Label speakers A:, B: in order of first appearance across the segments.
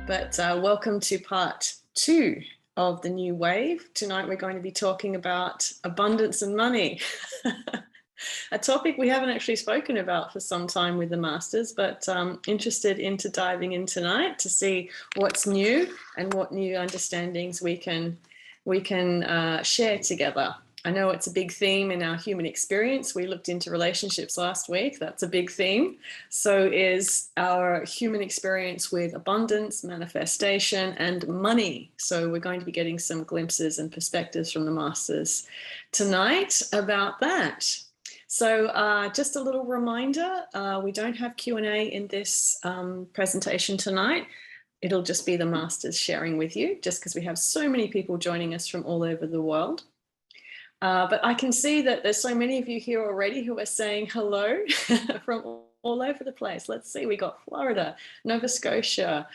A: But welcome to part 2 of the new wave. Tonight we're going to be talking about abundance and money. A topic we haven't actually spoken about for some time with the masters, but interested into diving in tonight to see what's new and what new understandings we can share together. I know it's a big theme in our human experience. We looked into relationships last week. That's a big theme. So is our human experience with abundance, manifestation, and money. So we're going to be getting some glimpses and perspectives from the masters tonight about that. So just a little reminder, we don't have Q&A in this presentation tonight. It'll just be the masters sharing with you, just because we have so many people joining us from all over the world. But I can see that there's so many of you here already who are saying hello from all over the place. Let's see, we got Florida, Nova Scotia,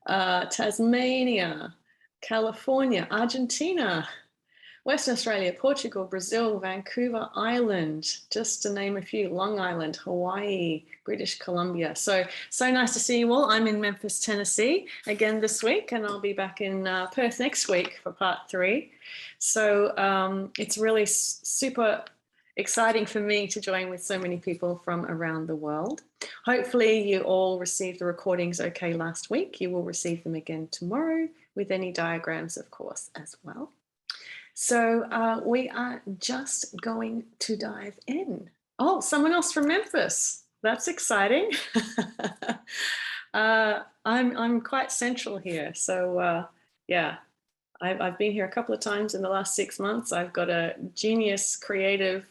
A: Tasmania, California, Argentina, Western Australia, Portugal, Brazil, Vancouver Island, just to name a few, Long Island, Hawaii, British Columbia. So nice to see you all. I'm in Memphis, Tennessee again this week, and I'll be back in Perth next week for part 3. So it's really super exciting for me to join with so many people from around the world. Hopefully you all received the recordings okay last week. You will receive them again tomorrow with any diagrams, of course, as well. So we are just going to dive in. Oh, someone else from Memphis. That's exciting. I'm quite central here. So yeah, I've been here a couple of times in the last 6 months. I've got a genius creative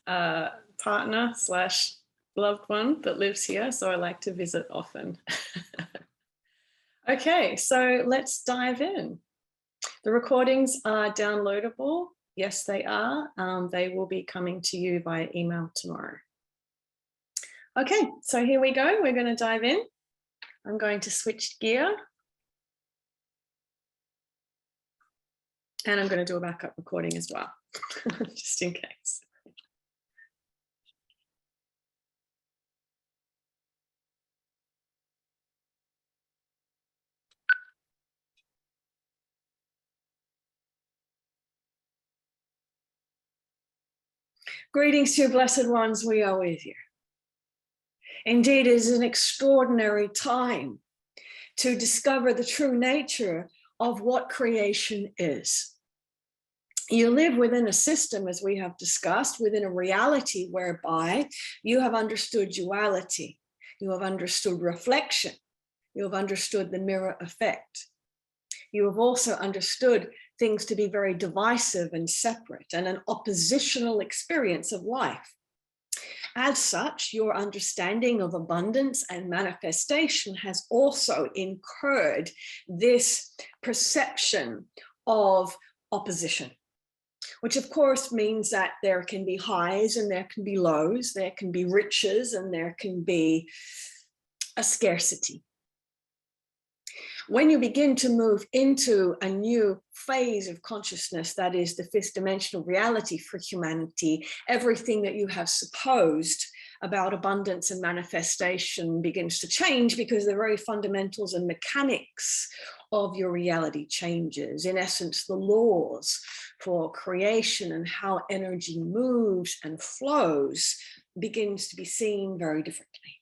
A: partner / loved one that lives here. So I like to visit often. Okay, so let's dive in. The recordings are downloadable. Yes, they are. They will be coming to you by email tomorrow. Okay, so here we go. We're going to dive in. I'm going to switch gear. And I'm going to do a backup recording as well, just in case. Greetings to you, blessed ones, we are with you. Indeed, it is an extraordinary time to discover the true nature of what creation is. You live within a system, as we have discussed, within a reality whereby you have understood duality, you have understood reflection, you have understood the mirror effect. You have also understood things to be very divisive and separate and an oppositional experience of life. As such, your understanding of abundance and manifestation has also incurred this perception of opposition, which of course means that there can be highs and there can be lows, there can be riches and there can be a scarcity. When you begin to move into a new phase of consciousness, that is the 5th dimensional reality for humanity, everything that you have supposed about abundance and manifestation begins to change, because the very fundamentals and mechanics of your reality changes. In essence, the laws for creation and how energy moves and flows begins to be seen very differently.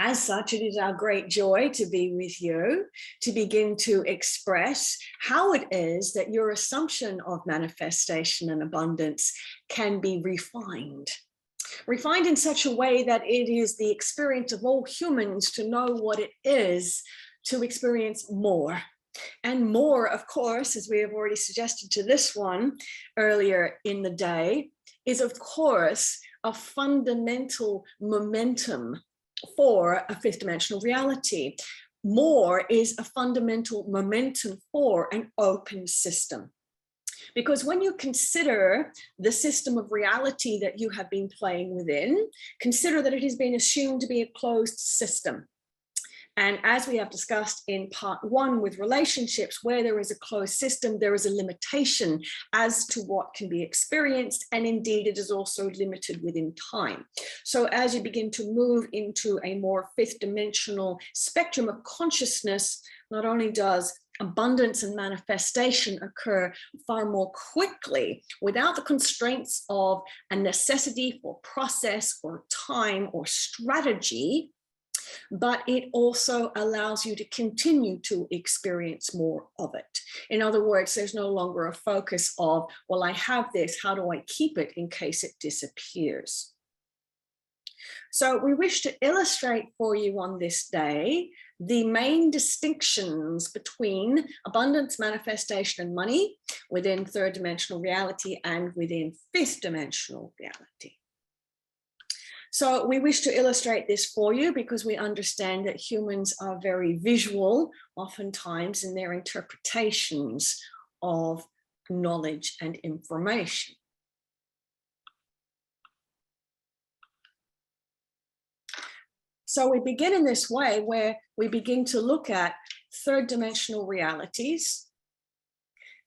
A: As such, it is our great joy to be with you, to begin to express how it is that your assumption of manifestation and abundance can be refined. Refined in such a way that it is the experience of all humans to know what it is to experience more. And more, of course, as we have already suggested to this one earlier in the day, is of course a fundamental momentum for a 5th dimensional reality. More is a fundamental momentum for an open system. Because when you consider the system of reality that you have been playing within, consider that it has been assumed to be a closed system. And as we have discussed in part 1 with relationships, where there is a closed system, there is a limitation as to what can be experienced. And indeed, it is also limited within time. So as you begin to move into a more 5th dimensional spectrum of consciousness, not only does abundance and manifestation occur far more quickly without the constraints of a necessity for process or time or strategy, but it also allows you to continue to experience more of it. In other words, there's no longer a focus of, well, I have this, how do I keep it in case it disappears? So we wish to illustrate for you on this day the main distinctions between abundance, manifestation, and money within 3rd dimensional reality and within 5th dimensional reality. So we wish to illustrate this for you because we understand that humans are very visual, oftentimes, in their interpretations of knowledge and information. So we begin in this way where we begin to look at 3rd dimensional realities,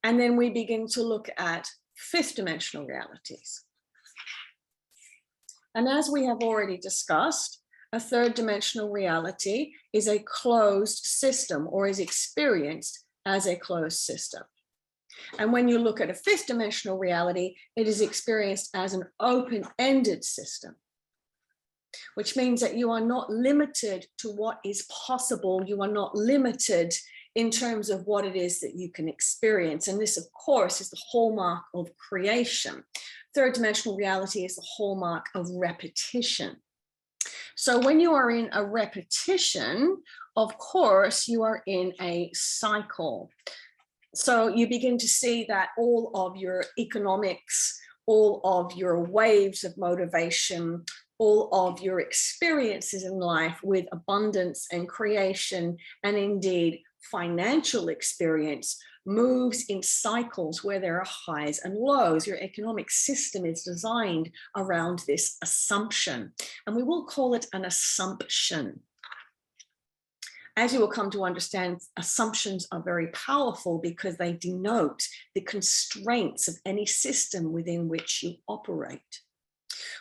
A: and then we begin to look at 5th dimensional realities. And as we have already discussed, a 3rd dimensional reality is a closed system, or is experienced as a closed system. And when you look at a 5th dimensional reality, it is experienced as an open-ended system, which means that you are not limited to what is possible. You are not limited in terms of what it is that you can experience. And this, of course, is the hallmark of creation. 3rd dimensional reality is the hallmark of repetition. So when you are in a repetition, of course, you are in a cycle. So you begin to see that all of your economics, all of your waves of motivation, all of your experiences in life with abundance and creation, and indeed financial experience, moves in cycles where there are highs and lows. Your economic system is designed around this assumption, and we will call it an assumption. As you will come to understand, assumptions are very powerful because they denote the constraints of any system within which you operate.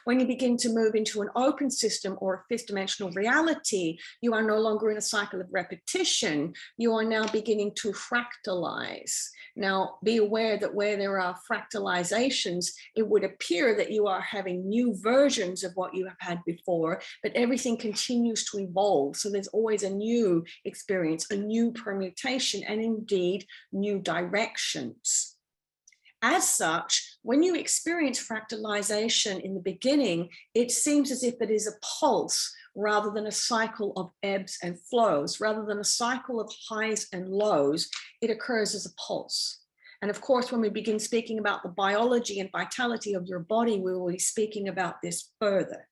A: When you begin to move into an open system or a 5th dimensional reality, you are no longer in a cycle of repetition. You are now beginning to fractalize. Now, be aware that where there are fractalizations, it would appear that you are having new versions of what you have had before, but everything continues to evolve. So there's always a new experience, a new permutation, and indeed new directions. As such, when you experience fractalization in the beginning, it seems as if it is a pulse rather than a cycle of ebbs and flows. Rather than a cycle of highs and lows, it occurs as a pulse. And of course, when we begin speaking about the biology and vitality of your body, we will be speaking about this further.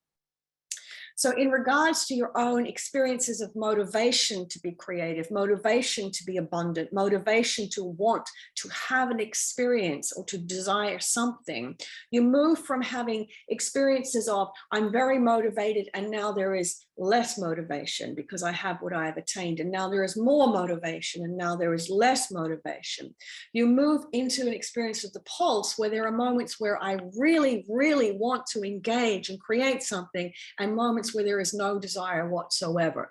A: So in regards to your own experiences of motivation to be creative, motivation to be abundant, motivation to want to have an experience or to desire something, you move from having experiences of, I'm very motivated, and now there is less motivation because I have what I have attained, and now there is more motivation, and now there is less motivation. You move into an experience of the pulse where there are moments where I really, really want to engage and create something, and moments where there is no desire whatsoever.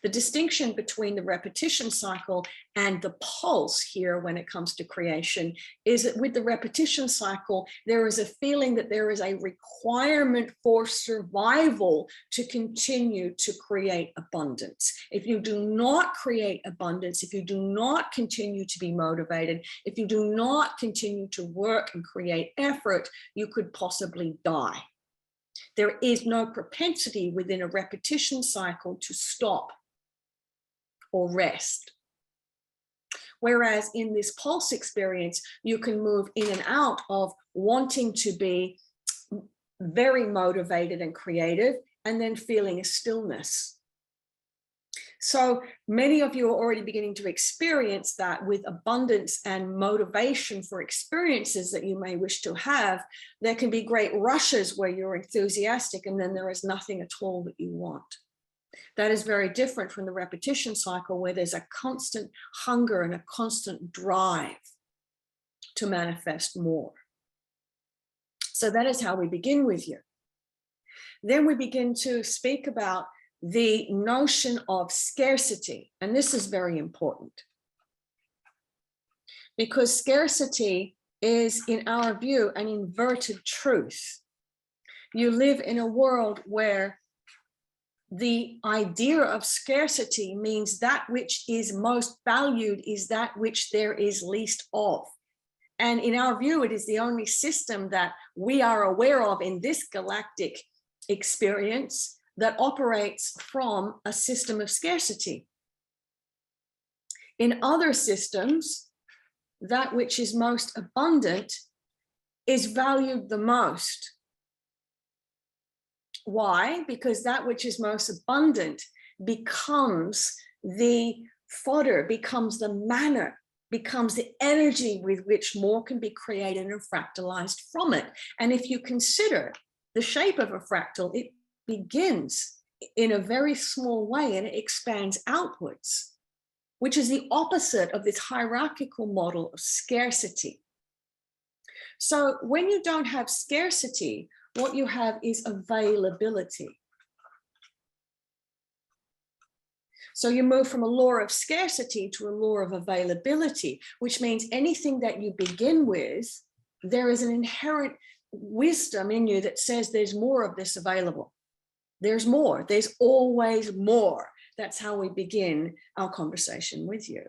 A: The distinction between the repetition cycle and the pulse here when it comes to creation is that with the repetition cycle, there is a feeling that there is a requirement for survival to continue to create abundance. If you do not create abundance, if you do not continue to be motivated, if you do not continue to work and create effort, you could possibly die. There is no propensity within a repetition cycle to stop or rest. Whereas in this pulse experience, you can move in and out of wanting to be very motivated and creative and then feeling a stillness. So many of you are already beginning to experience that with abundance and motivation for experiences that you may wish to have. There can be great rushes where you're enthusiastic and then there is nothing at all that you want. That is very different from the repetition cycle, where there's a constant hunger and a constant drive to manifest more. So that is how we begin with you. Then we begin to speak about the notion of scarcity. And this is very important, because scarcity is, in our view, an inverted truth. You live in a world where the idea of scarcity means that which is most valued is that which there is least of. And in our view, it is the only system that we are aware of in this galactic experience that operates from a system of scarcity. In other systems, that which is most abundant is valued the most. Why? Because that which is most abundant becomes the fodder, becomes the manner, becomes the energy with which more can be created and fractalized from it. And if you consider the shape of a fractal, it begins in a very small way and it expands outwards, which is the opposite of this hierarchical model of scarcity. So when you don't have scarcity, what you have is availability. So you move from a law of scarcity to a law of availability, which means anything that you begin with, there is an inherent wisdom in you that says there's more of this available. There's more, there's always more. That's how we begin our conversation with you.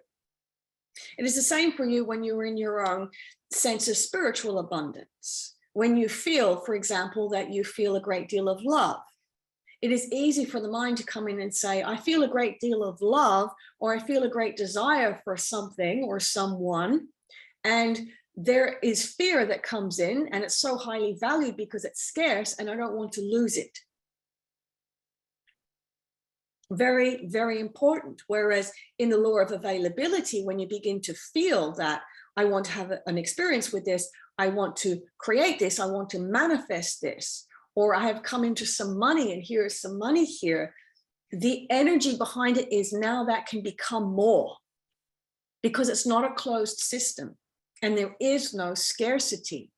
A: It is the same for you when you're in your own sense of spiritual abundance. When you feel, for example, that you feel a great deal of love, it is easy for the mind to come in and say, I feel a great deal of love, or I feel a great desire for something or someone. And there is fear that comes in, and it's so highly valued because it's scarce and I don't want to lose it. Very, very important. Whereas in the law of availability, when you begin to feel that I want to have an experience with this, I want to create this, I want to manifest this, or I have come into some money and here is some money here, the energy behind it is now that can become more, because it's not a closed system and there is no scarcity.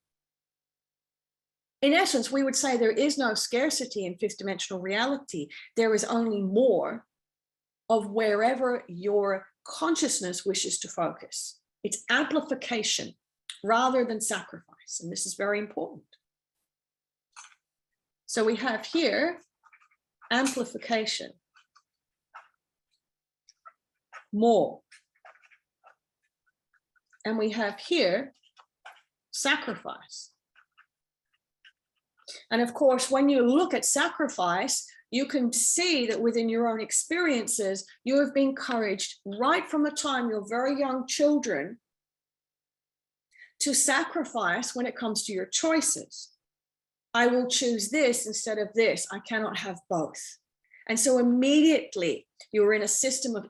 A: In essence, we would say there is no scarcity in fifth dimensional reality. There is only more of wherever your consciousness wishes to focus. It's amplification rather than sacrifice. And this is very important. So we have here amplification, more. And we have here sacrifice. And of course, when you look at sacrifice, you can see that within your own experiences, you have been encouraged right from the time you're very young children to sacrifice when it comes to your choices. I will choose this instead of this. I cannot have both. And so immediately you're in a system of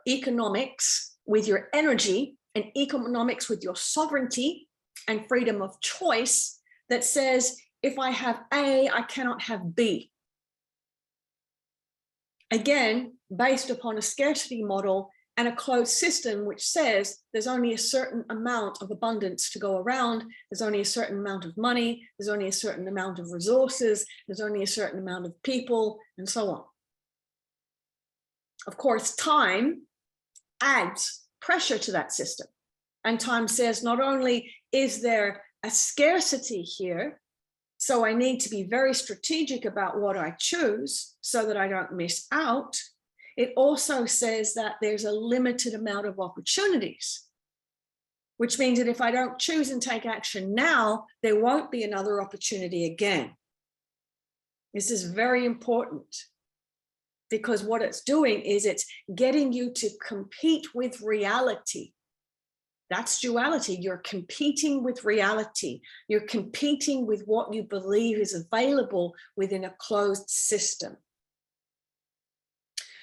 A: economics with your energy and economics with your sovereignty and freedom of choice that says, if I have A, I cannot have B. Again, based upon a scarcity model and a closed system, which says there's only a certain amount of abundance to go around. There's only a certain amount of money. There's only a certain amount of resources. There's only a certain amount of people, and so on. Of course, time adds pressure to that system. And time says, not only is there a scarcity here, so I need to be very strategic about what I choose so that I don't miss out. It also says that there's a limited amount of opportunities, which means that if I don't choose and take action now, there won't be another opportunity again. This is very important, because what it's doing is it's getting you to compete with reality. That's duality. You're competing with reality. You're competing with what you believe is available within a closed system.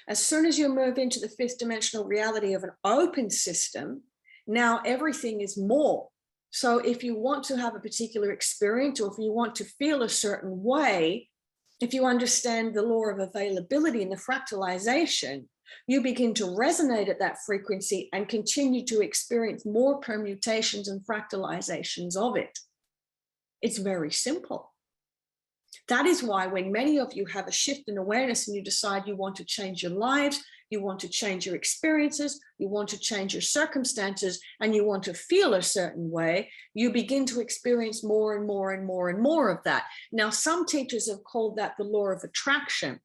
A: As soon as you move into the fifth dimensional reality of an open system, now everything is more. So if you want to have a particular experience, or if you want to feel a certain way, if you understand the law of availability and the fractalization, you begin to resonate at that frequency and continue to experience more permutations and fractalizations of it. It's very simple. That is why when many of you have a shift in awareness and you decide you want to change your lives, you want to change your experiences, you want to change your circumstances, and you want to feel a certain way, you begin to experience more and more and more and more of that. Now, some teachers have called that the law of attraction.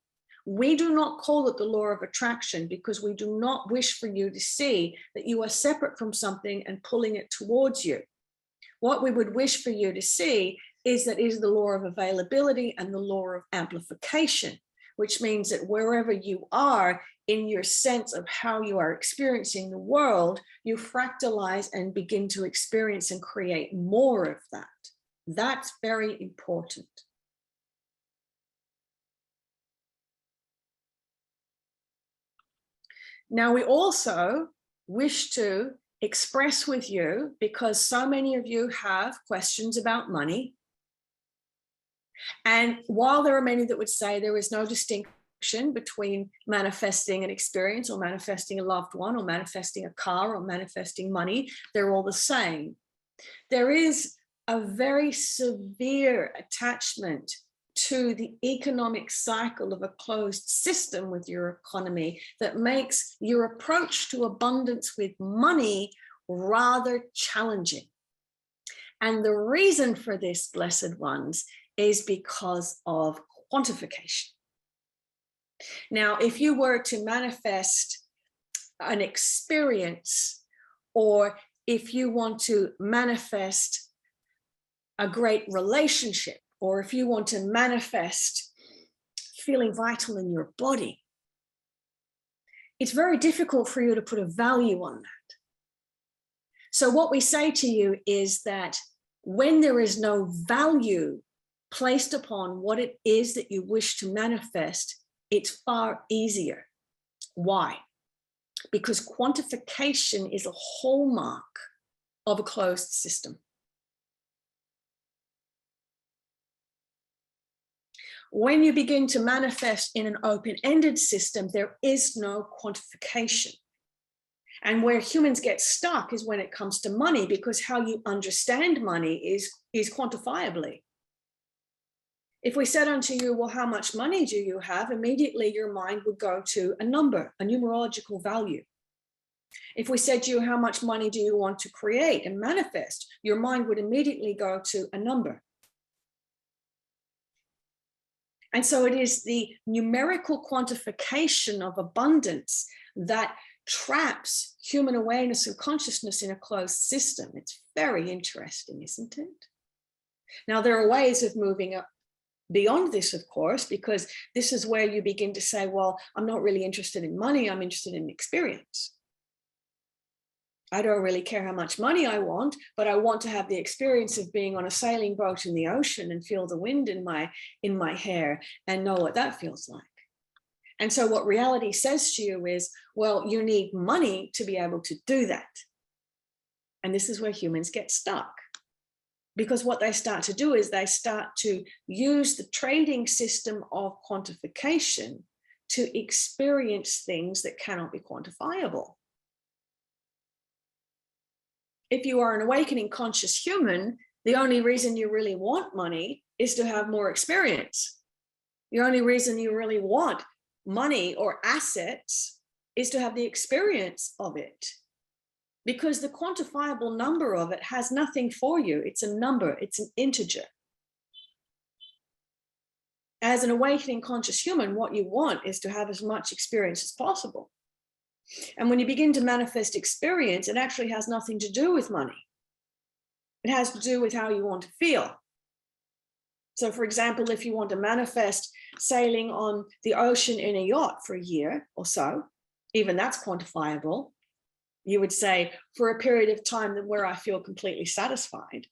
A: We do not call it the law of attraction because we do not wish for you to see that you are separate from something and pulling it towards you. What we would wish for you to see is that is the law of availability and the law of amplification, which means that wherever you are in your sense of how you are experiencing the world, you fractalize and begin to experience and create more of that. That's very important. Now, we also wish to express with you, because so many of you have questions about money. And while there are many that would say there is no distinction between manifesting an experience or manifesting a loved one or manifesting a car or manifesting money, they're all the same. There is a very severe attachment to the economic cycle of a closed system with your economy that makes your approach to abundance with money rather challenging. And the reason for this, blessed ones, is because of quantification. Now, if you were to manifest an experience, or if you want to manifest a great relationship, or if you want to manifest feeling vital in your body, it's very difficult for you to put a value on that. So what we say to you is that when there is no value placed upon what it is that you wish to manifest, it's far easier. Why? Because quantification is a hallmark of a closed system. When you begin to manifest in an open-ended system, there is no quantification. And where humans get stuck is when it comes to money, because how you understand money is quantifiably. If we said unto you, well, how much money do you have? Immediately your mind would go to a number, a numerological value. If we said to you, how much money do you want to create and manifest? Your mind would immediately go to a number. And so it is the numerical quantification of abundance that traps human awareness and consciousness in a closed system. It's very interesting, isn't it? Now, there are ways of moving up beyond this, of course, because this is where you begin to say, well, I'm not really interested in money, I'm interested in experience. I don't really care how much money I want, but I want to have the experience of being on a sailing boat in the ocean and feel the wind in my hair and know what that feels like. And so what reality says to you is, well, you need money to be able to do that. And this is where humans get stuck. Because what they start to do is they start to use the trading system of quantification to experience things that cannot be quantifiable. If you are an awakening conscious human, the only reason you really want money is to have more experience. The only reason you really want money or assets is to have the experience of it. Because the quantifiable number of it has nothing for you. It's a number, it's an integer. As an awakening conscious human, what you want is to have as much experience as possible. And when you begin to manifest experience, it actually has nothing to do with money. It has to do with how you want to feel. So for example, if you want to manifest sailing on the ocean in a yacht for a year or so, even that's quantifiable. You would say, for a period of time where I feel completely satisfied.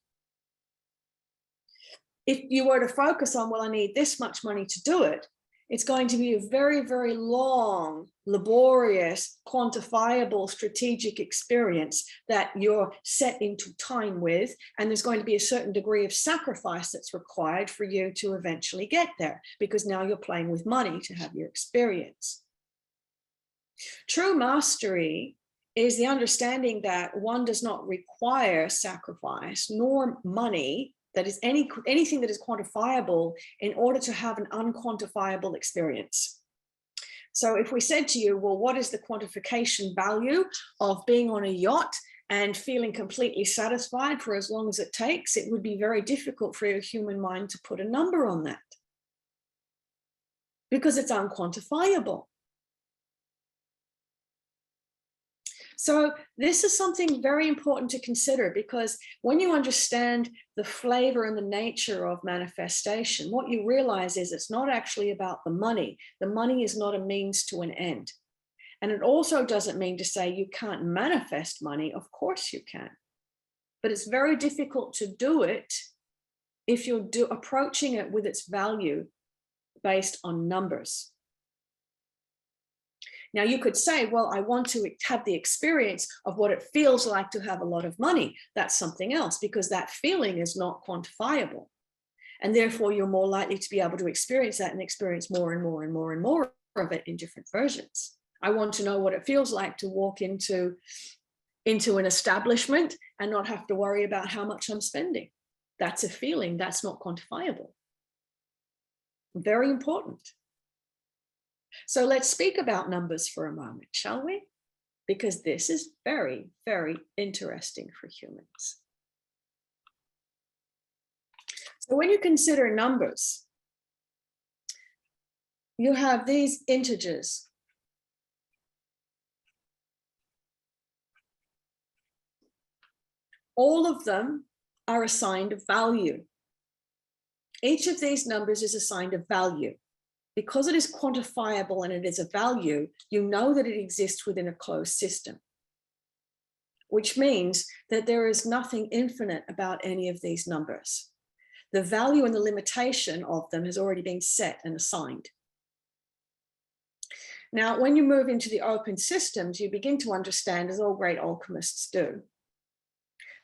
A: If you were to focus on, well, I need this much money to do it, It's going to be a very, very long, laborious, quantifiable, strategic experience that you're set into time with. And there's going to be a certain degree of sacrifice that's required for you to eventually get there, because now you're playing with money to have your experience. True mastery is the understanding that one does not require sacrifice nor money, that is anything that is quantifiable, in order to have an unquantifiable experience. So if we said to you, well, what is the quantification value of being on a yacht and feeling completely satisfied for as long as it takes, it would be very difficult for your human mind to put a number on that, because it's unquantifiable. So this is something very important to consider, because when you understand the flavor and the nature of manifestation, what you realize is it's not actually about the money. The money is not a means to an end. And it also doesn't mean to say you can't manifest money. Of course you can. But it's very difficult to do it if you're approaching it with its value based on numbers. Now you could say, well, I want to have the experience of what it feels like to have a lot of money. That's something else, because that feeling is not quantifiable. And therefore you're more likely to be able to experience that and experience more and more and more and more of it in different versions. I want to know what it feels like to walk into an establishment and not have to worry about how much I'm spending. That's a feeling, that's not quantifiable. Very important. So let's speak about numbers for a moment, shall we? Because this is very, very interesting for humans. So when you consider numbers, you have these integers. All of them are assigned a value. Each of these numbers is assigned a value. Because it is quantifiable and it is a value, you know that it exists within a closed system, which means that there is nothing infinite about any of these numbers. The value and the limitation of them has already been set and assigned. Now, when you move into the open systems, you begin to understand, as all great alchemists do,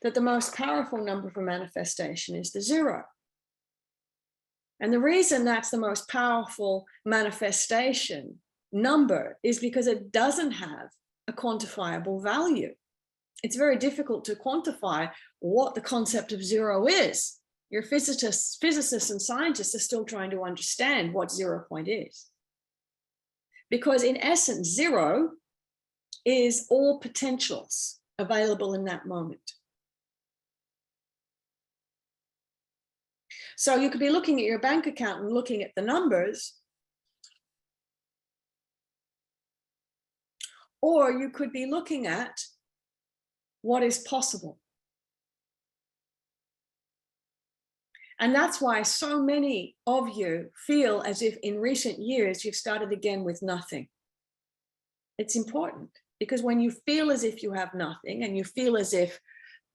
A: that the most powerful number for manifestation is the zero. And the reason that's the most powerful manifestation number is because it doesn't have a quantifiable value. It's very difficult to quantify what the concept of zero is. Your physicists and scientists are still trying to understand what 0 point is. Because in essence, zero is all potentials available in that moment. So you could be looking at your bank account and looking at the numbers, or you could be looking at what is possible. And that's why so many of you feel as if in recent years you've started again with nothing. It's important, because when you feel as if you have nothing and you feel as if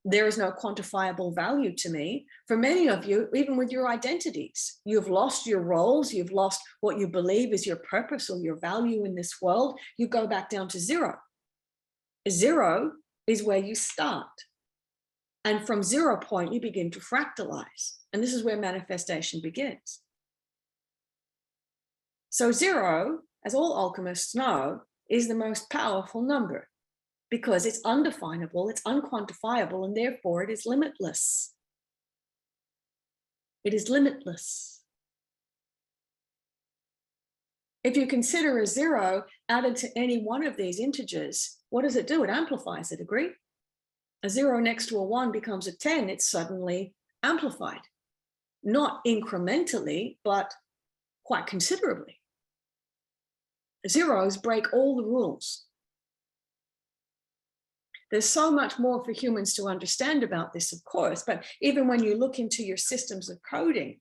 A: there is no quantifiable value to me, for many of you, even with your identities, you've lost your roles, you've lost what you believe is your purpose or your value in this world, you go back down to zero. Zero is where you start. And from 0 point, you begin to fractalize. And this is where manifestation begins. So 0, as all alchemists know, is the most powerful number, because it's undefinable, it's unquantifiable, and therefore it is limitless. It is limitless. If you consider a 0 added to any one of these integers, what does it do? It amplifies it, agree? A 0 next to a 1 becomes a 10, it's suddenly amplified. Not incrementally, but quite considerably. Zeros break all the rules. There's so much more for humans to understand about this, of course, but even when you look into your systems of coding,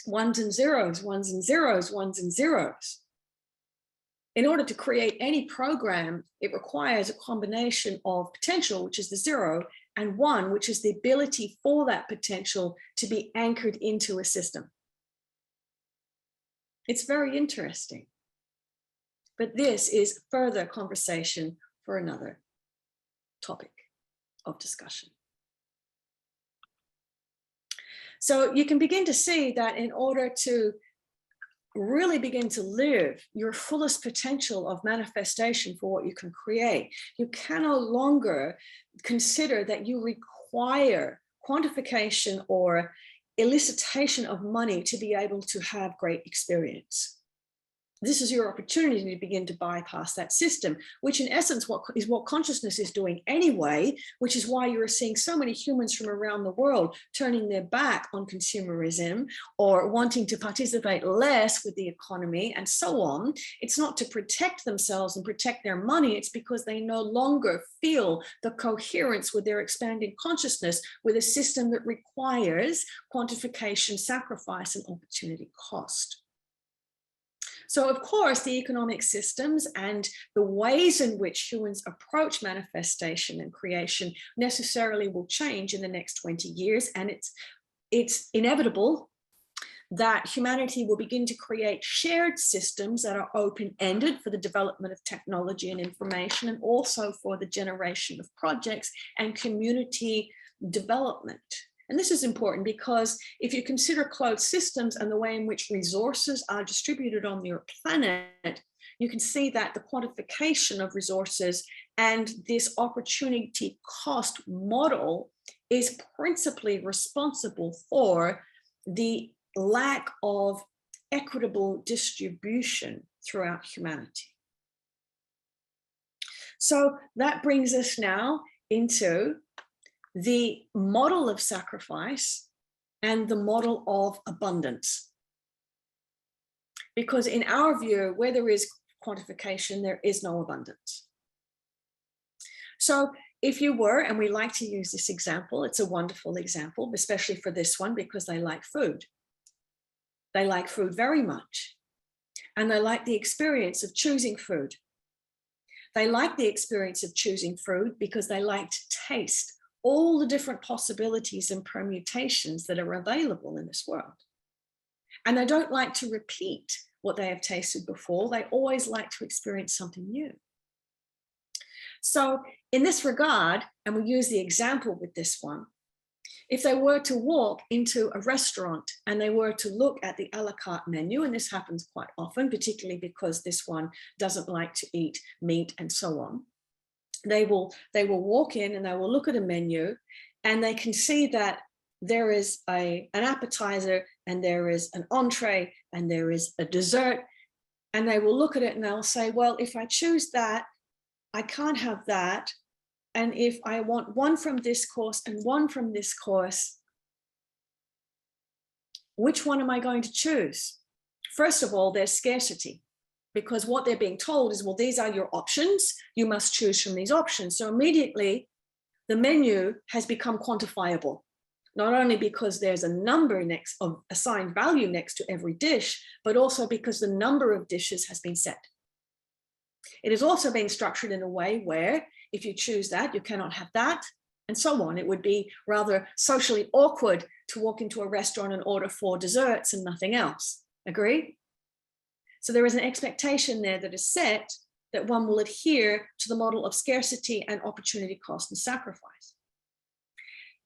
A: ones and zeros, ones and zeros, ones and zeros. In order to create any program, it requires a combination of potential, which is the 0, and 1, which is the ability for that potential to be anchored into a system. It's very interesting. But this is further conversation for another topic of discussion. So you can begin to see that in order to really begin to live your fullest potential of manifestation for what you can create, you can no longer consider that you require quantification or elicitation of money to be able to have great experience. This is your opportunity to begin to bypass that system, which in essence is what consciousness is doing anyway, which is why you're seeing so many humans from around the world turning their back on consumerism or wanting to participate less with the economy and so on. It's not to protect themselves and protect their money. It's because they no longer feel the coherence with their expanding consciousness with a system that requires quantification, sacrifice, and opportunity cost. So, of course, the economic systems and the ways in which humans approach manifestation and creation necessarily will change in the next 20 years. And it's inevitable that humanity will begin to create shared systems that are open-ended for the development of technology and information, and also for the generation of projects and community development. And this is important because if you consider closed systems and the way in which resources are distributed on your planet, you can see that the quantification of resources and this opportunity cost model is principally responsible for the lack of equitable distribution throughout humanity. So that brings us now into the model of sacrifice and the model of abundance. Because in our view, where there is quantification, there is no abundance. So if you were, and we like to use this example, it's a wonderful example, especially for this one, because they like food. They like food very much. And they like the experience of choosing food. They like the experience of choosing food because they like to taste all the different possibilities and permutations that are available in this world. And they don't like to repeat what they have tasted before. They always like to experience something new. So in this regard, and we use the example with this one, if they were to walk into a restaurant and they were to look at the a la carte menu, and this happens quite often, particularly because this one doesn't like to eat meat and so on, they will walk in and they will look at a menu and they can see that there is an appetizer and there is an entree and there is a dessert, and they will look at it and they'll say, well, if I choose that, I can't have that. And if I want one from this course and one from this course, which one am I going to choose? First of all, there's scarcity. Because what they're being told is, well, these are your options. You must choose from these options. So immediately the menu has become quantifiable, not only because there's a number next of assigned value next to every dish, but also because the number of dishes has been set. It is also being structured in a way where if you choose that, you cannot have that, and so on. It would be rather socially awkward to walk into a restaurant and order 4 desserts and nothing else. Agree? So there is an expectation there that is set that one will adhere to the model of scarcity and opportunity cost and sacrifice.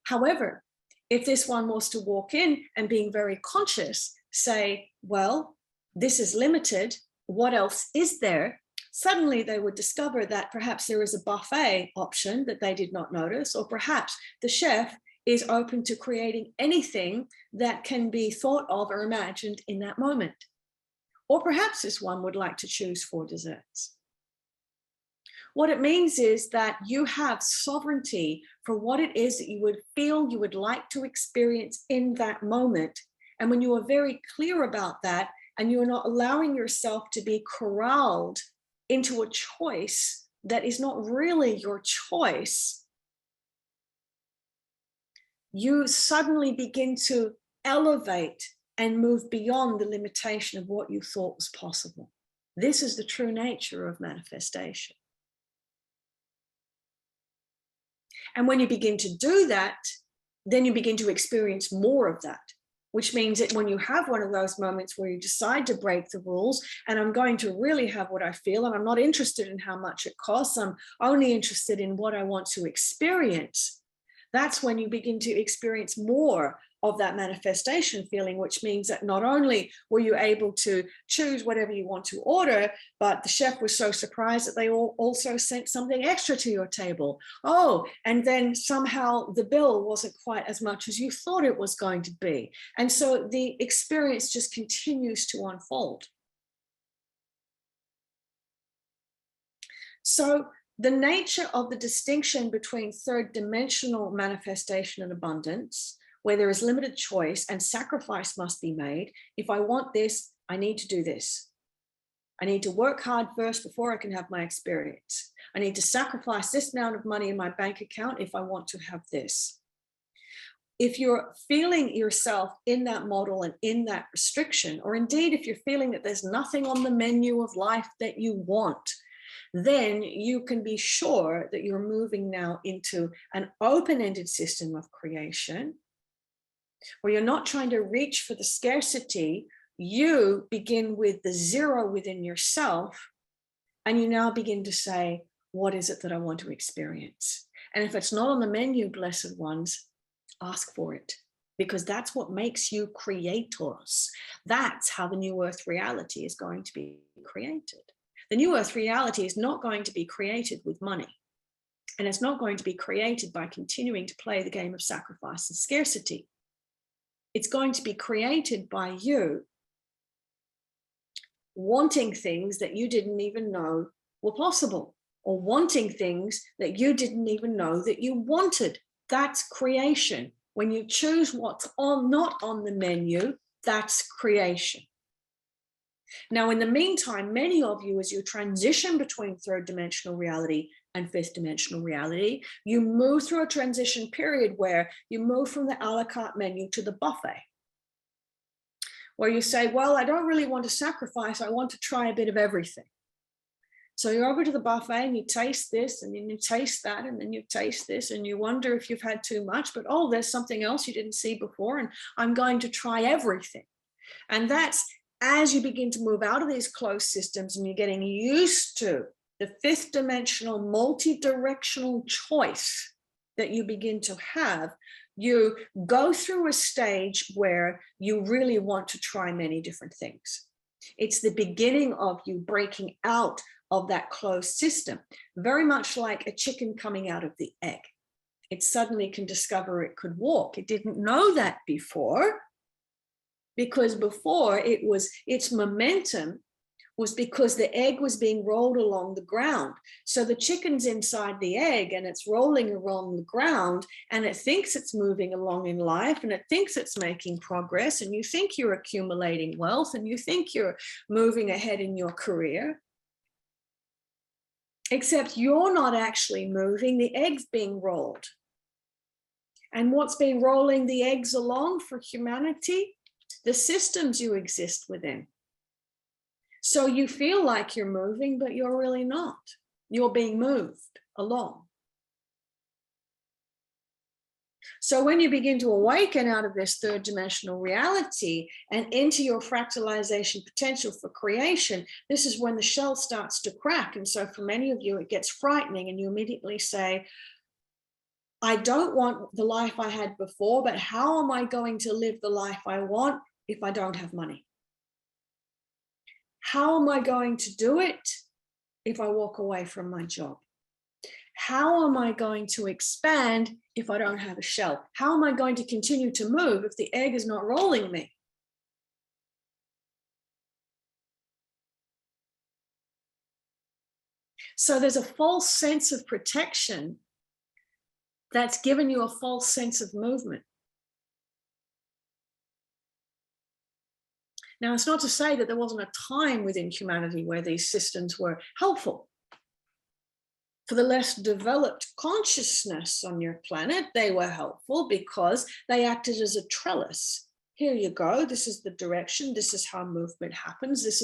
A: However, if this one was to walk in and being very conscious, say, well, this is limited, what else is there? Suddenly they would discover that perhaps there is a buffet option that they did not notice, or perhaps the chef is open to creating anything that can be thought of or imagined in that moment. Or perhaps this one would like to choose 4 desserts. What it means is that you have sovereignty for what it is that you would feel you would like to experience in that moment. And when you are very clear about that, and you are not allowing yourself to be corralled into a choice that is not really your choice, you suddenly begin to elevate and move beyond the limitation of what you thought was possible. This is the true nature of manifestation. And when you begin to do that, then you begin to experience more of that. which means that when you have one of those moments where you decide to break the rules, and I'm going to really have what I feel, and I'm not interested in how much it costs, I'm only interested in what I want to experience, that's when you begin to experience more of that manifestation feeling, which means that not only were you able to choose whatever you want to order, but the chef was so surprised that they also sent something extra to your table. Oh, and then somehow the bill wasn't quite as much as you thought it was going to be. And so the experience just continues to unfold. So the nature of the distinction between third dimensional manifestation and abundance, where there is limited choice and sacrifice must be made. If I want this, I need to do this. I need to work hard first before I can have my experience. I need to sacrifice this amount of money in my bank account if I want to have this. If you're feeling yourself in that model and in that restriction, or indeed if you're feeling that there's nothing on the menu of life that you want, then you can be sure that you're moving now into an open-ended system of creation, where you're not trying to reach for the scarcity. You begin with the zero within yourself, and you now begin to say, what is it that I want to experience? And if it's not on the menu, blessed ones, ask for it, because that's what makes you creators. That's how the new earth reality is going to be created. The new earth reality is not going to be created with money, and it's not going to be created by continuing to play the game of sacrifice and scarcity. It's going to be created by you wanting things that you didn't even know were possible, or wanting things that you didn't even know that you wanted. That's creation. When you choose what's not on the menu, that's creation. Now, in the meantime, many of you, as you transition between third dimensional reality and fifth dimensional reality, you move through a transition period where you move from the a la carte menu to the buffet, where you say, well, I don't really want to sacrifice. I want to try a bit of everything. So you're over to the buffet and you taste this, and then you taste that, and then you taste this, and you wonder if you've had too much, but oh, there's something else you didn't see before, and I'm going to try everything. And that's as you begin to move out of these closed systems and you're getting used to the fifth dimensional multi-directional choice that you begin to have, you go through a stage where you really want to try many different things. It's the beginning of you breaking out of that closed system, very much like a chicken coming out of the egg. It suddenly can discover it could walk. It didn't know that before, because before it was its momentum was because the egg was being rolled along the ground. So the chicken's inside the egg and it's rolling along the ground, and it thinks it's moving along in life, and it thinks it's making progress, and you think you're accumulating wealth, and you think you're moving ahead in your career. Except you're not actually moving, the egg's being rolled. And what's been rolling the eggs along for humanity? The systems you exist within. So you feel like you're moving, but you're really not. You're being moved along. So when you begin to awaken out of this third dimensional reality and into your fractalization potential for creation, this is when the shell starts to crack. And so for many of you, it gets frightening, and you immediately say, I don't want the life I had before, but how am I going to live the life I want if I don't have money? How am I going to do it if I walk away from my job? How am I going to expand if I don't have a shell? How am I going to continue to move if the egg is not rolling me? So there's a false sense of protection that's given you a false sense of movement. Now, it's not to say that there wasn't a time within humanity where these systems were helpful. For the less developed consciousness on your planet, they were helpful because they acted as a trellis. Here you go. This is the direction. This is how movement happens. This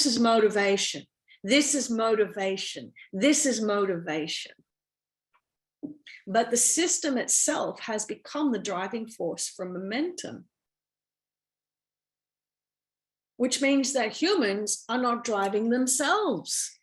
A: is motivation. This is motivation. This is motivation. But the system itself has become the driving force for momentum. which means that humans are not driving themselves.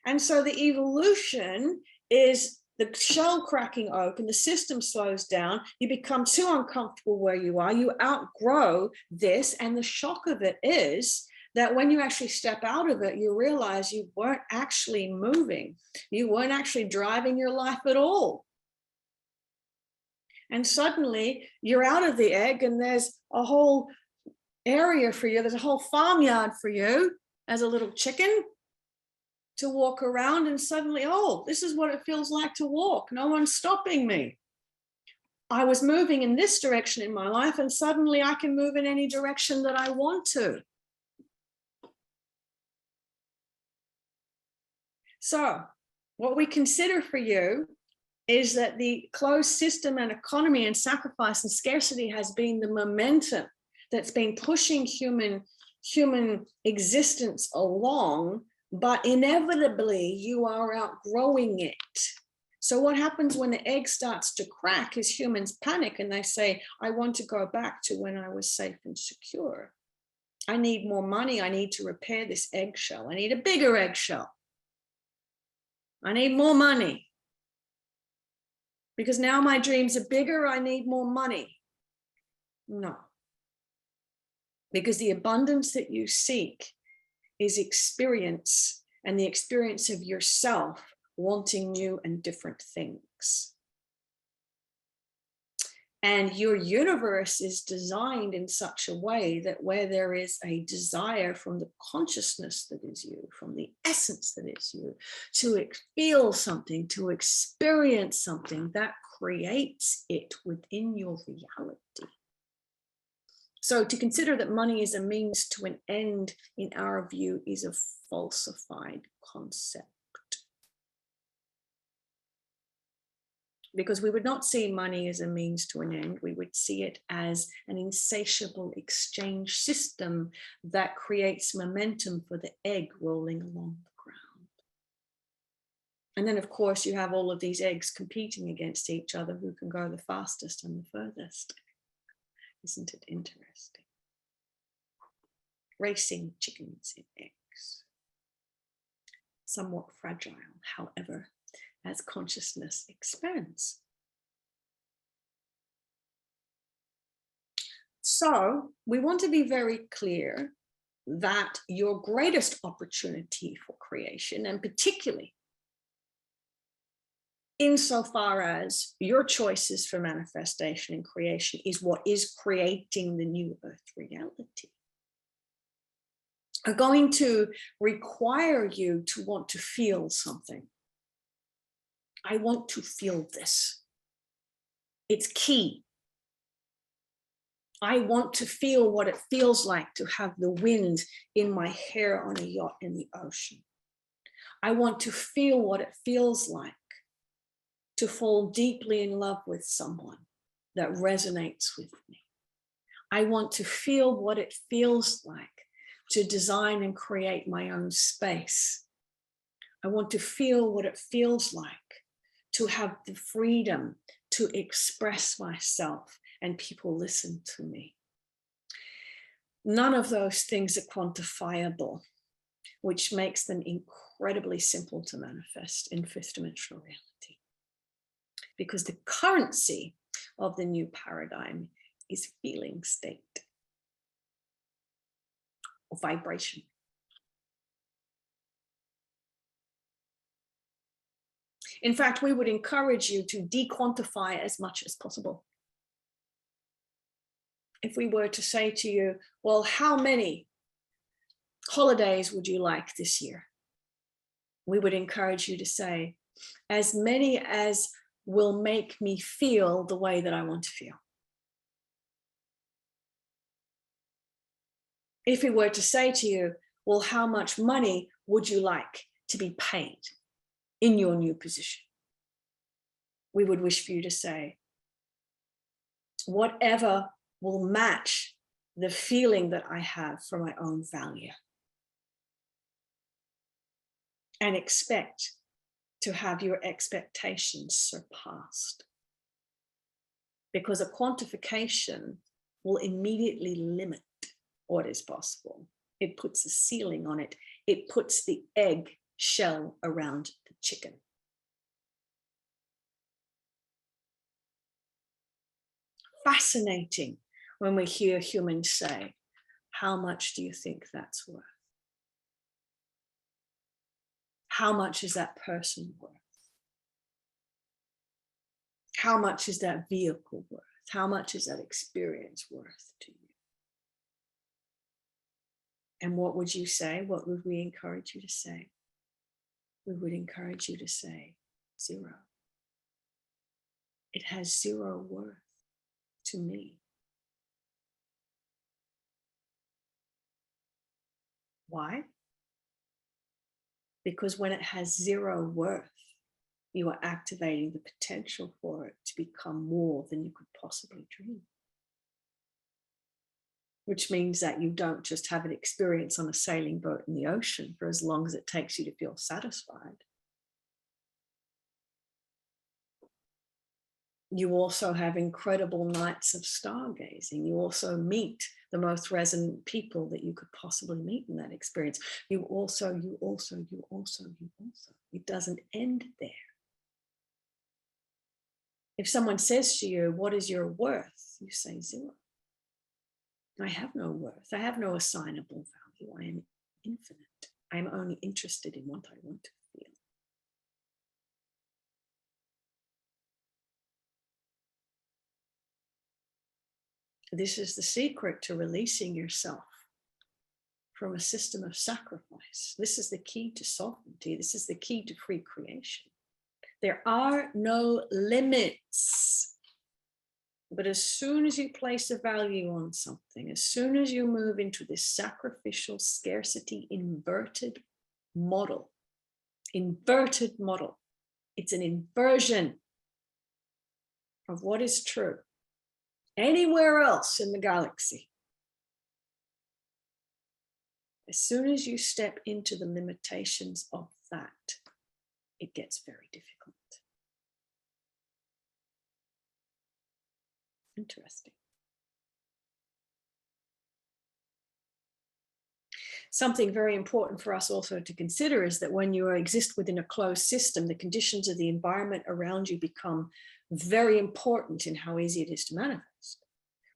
A: And so the evolution is the shell cracking open, the system slows down, you become too uncomfortable where you are, you outgrow this, and the shock of it is that when you actually step out of it, you realize you weren't actually moving, you weren't actually driving your life at all. And suddenly you're out of the egg and there's a whole area for you, there's a whole farmyard for you as a little chicken to walk around, and suddenly, oh, this is what it feels like to walk. No one's stopping me. I was moving in this direction in my life, and suddenly I can move in any direction that I want to. So what we consider for you is that the closed system and economy and sacrifice and scarcity has been the momentum that's been pushing human existence along, but inevitably you are outgrowing it. So what happens when the egg starts to crack is humans panic and they say, I want to go back to when I was safe and secure. I need more money. I need to repair this eggshell. I need a bigger eggshell. I need more money. Because now my dreams are bigger, I need more money. No. Because the abundance that you seek is experience, and the experience of yourself wanting new and different things. And your universe is designed in such a way that where there is a desire from the consciousness that is you, from the essence that is you, to feel something, to experience something, that creates it within your reality. So to consider that money is a means to an end, in our view, is a falsified concept. Because we would not see money as a means to an end. We would see it as an insatiable exchange system that creates momentum for the egg rolling along the ground. And then, of course, you have all of these eggs competing against each other, who can go the fastest and the furthest. Isn't it interesting? Racing chickens in eggs. Somewhat fragile, however, as consciousness expands. So we want to be very clear that your greatest opportunity for creation, and particularly insofar as your choices for manifestation and creation, is what is creating the new earth reality, are going to require you to want to feel something. I want to feel this. It's key. I want to feel what it feels like to have the wind in my hair on a yacht in the ocean. I want to feel what it feels like to fall deeply in love with someone that resonates with me. I want to feel what it feels like to design and create my own space. I want to feel what it feels like to have the freedom to express myself and people listen to me. None of those things are quantifiable, which makes them incredibly simple to manifest in fifth dimensional reality. Because the currency of the new paradigm is feeling state or vibration. In fact, we would encourage you to dequantify as much as possible. If we were to say to you, well, how many holidays would you like this year? We would encourage you to say, as many as will make me feel the way that I want to feel. If we were to say to you, well, how much money would you like to be paid in your new position? We would wish for you to say, whatever will match the feeling that I have for my own value. And expect to have your expectations surpassed. Because a quantification will immediately limit what is possible. It puts a ceiling on it. It puts the egg shell around the chicken. Fascinating when we hear humans say, how much do you think that's worth? How much is that person worth? How much is that vehicle worth? How much is that experience worth to you? And what would you say? What would we encourage you to say? We would encourage you to say 0. It has 0 worth to me. Why? Because when it has 0 worth, you are activating the potential for it to become more than you could possibly dream. Which means that you don't just have an experience on a sailing boat in the ocean for as long as it takes you to feel satisfied. You also have incredible nights of stargazing. You also meet the most resonant people that you could possibly meet in that experience. You also. It doesn't end there. If someone says to you, what is your worth? You say 0. I have no worth. I have no assignable value. I am infinite. I am only interested in what I want to feel. This is the secret to releasing yourself from a system of sacrifice. This is the key to sovereignty. This is the key to free creation. There are no limits. But as soon as you place a value on something, as soon as you move into this sacrificial scarcity inverted model, it's an inversion of what is true anywhere else in the galaxy. As soon as you step into the limitations of that, it gets very difficult. Interesting. Something very important for us also to consider is that when you exist within a closed system, the conditions of the environment around you become very important in how easy it is to manifest,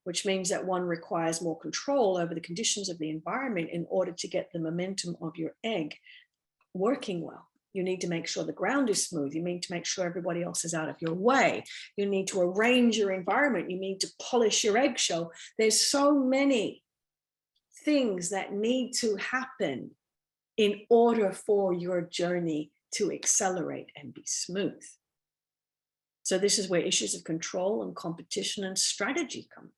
A: which means that one requires more control over the conditions of the environment in order to get the momentum of your egg working well. You need to make sure the ground is smooth. You need to make sure everybody else is out of your way. You need to arrange your environment. You need to polish your eggshell. There's so many things that need to happen in order for your journey to accelerate and be smooth. So this is where issues of control and competition and strategy come about.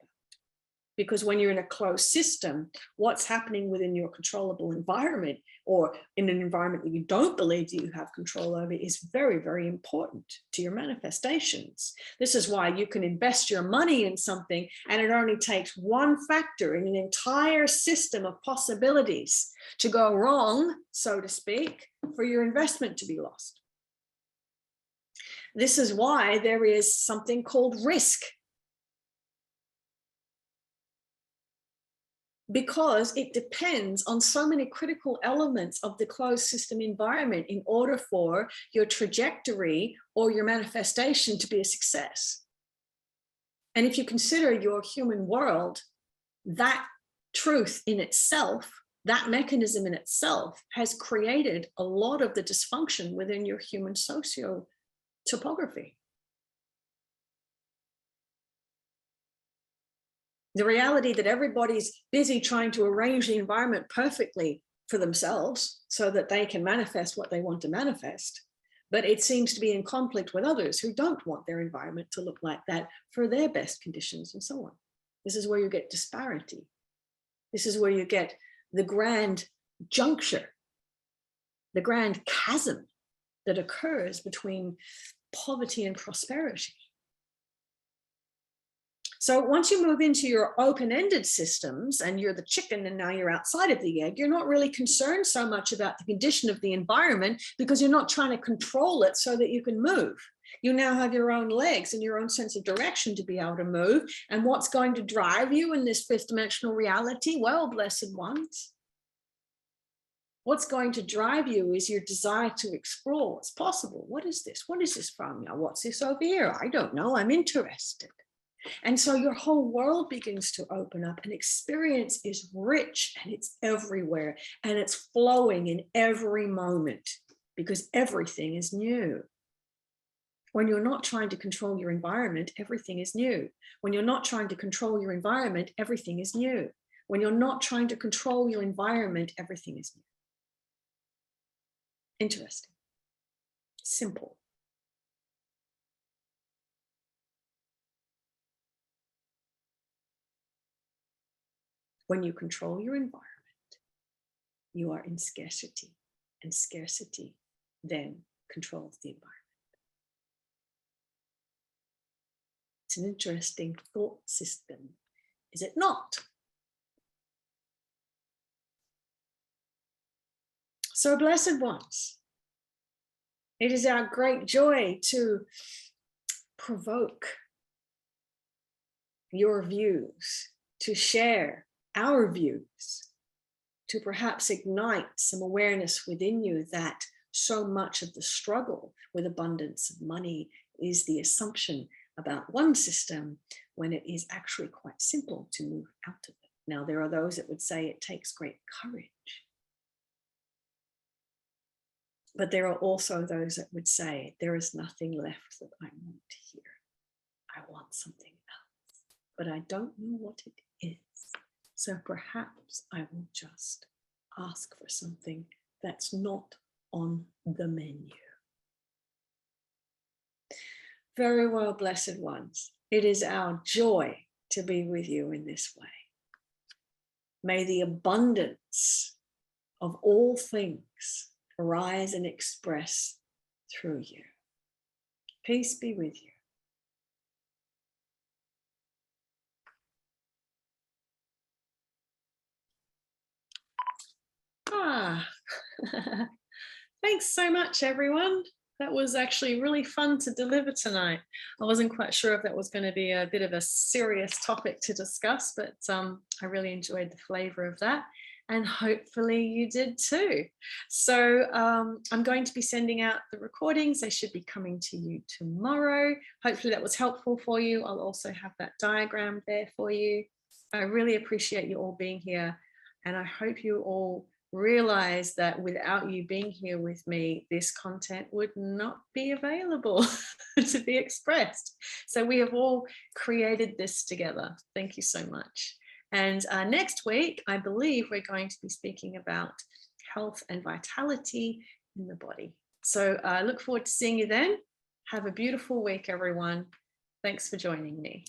A: Because when you're in a closed system, what's happening within your controllable environment or in an environment that you don't believe that you have control over is very, very important to your manifestations. This is why you can invest your money in something and it only takes one factor in an entire system of possibilities to go wrong, so to speak, for your investment to be lost. This is why there is something called risk. Because it depends on so many critical elements of the closed system environment in order for your trajectory or your manifestation to be a success. And if you consider your human world, that truth in itself, that mechanism in itself has created a lot of the dysfunction within your human socio-topography. The reality that everybody's busy trying to arrange the environment perfectly for themselves so that they can manifest what they want to manifest. But it seems to be in conflict with others who don't want their environment to look like that for their best conditions and so on. This is where you get disparity. This is where you get the grand juncture, the grand chasm that occurs between poverty and prosperity. So once you move into your open-ended systems and you're the chicken and now you're outside of the egg, you're not really concerned so much about the condition of the environment because you're not trying to control it so that you can move. You now have your own legs and your own sense of direction to be able to move. And what's going to drive you in this fifth dimensional reality? Well, blessed ones, what's going to drive you is your desire to explore what's possible. What is this? What is this from now? What's this over here? I don't know. I'm interested. And so your whole world begins to open up, and experience is rich and it's everywhere and it's flowing in every moment because everything is new. When you're not trying to control your environment, everything is new. When you're not trying to control your environment, everything is new. When you're not trying to control your environment, everything is new. Interesting. Simple. When you control your environment, you are in scarcity, and scarcity then controls the environment. It's an interesting thought system, is it not? So, blessed ones, it is our great joy to provoke your views, to share our views, to perhaps ignite some awareness within you that so much of the struggle with abundance of money is the assumption about one system when it is actually quite simple to move out of it. Now, there are those that would say it takes great courage. But there are also those that would say there is nothing left that I want to hear. I want something else, but I don't know what it is. So perhaps I will just ask for something that's not on the menu. Very well, blessed ones. It is our joy to be with you in this way. May the abundance of all things arise and express through you. Peace be with you. Thanks so much, everyone. That was actually really fun to deliver tonight. I wasn't quite sure if that was going to be a bit of a serious topic to discuss, but I really enjoyed the flavor of that. And hopefully you did too. So I'm going to be sending out the recordings. They should be coming to you tomorrow. Hopefully that was helpful for you. I'll also have that diagram there for you. I really appreciate you all being here. And I hope you all realize that without you being here with me, this content would not be available to be expressed. So we have all created this together. Thank you so much. And next week, I believe we're going to be speaking about health and vitality in the body. So I look forward to seeing you then. Have a beautiful week, everyone. Thanks for joining me.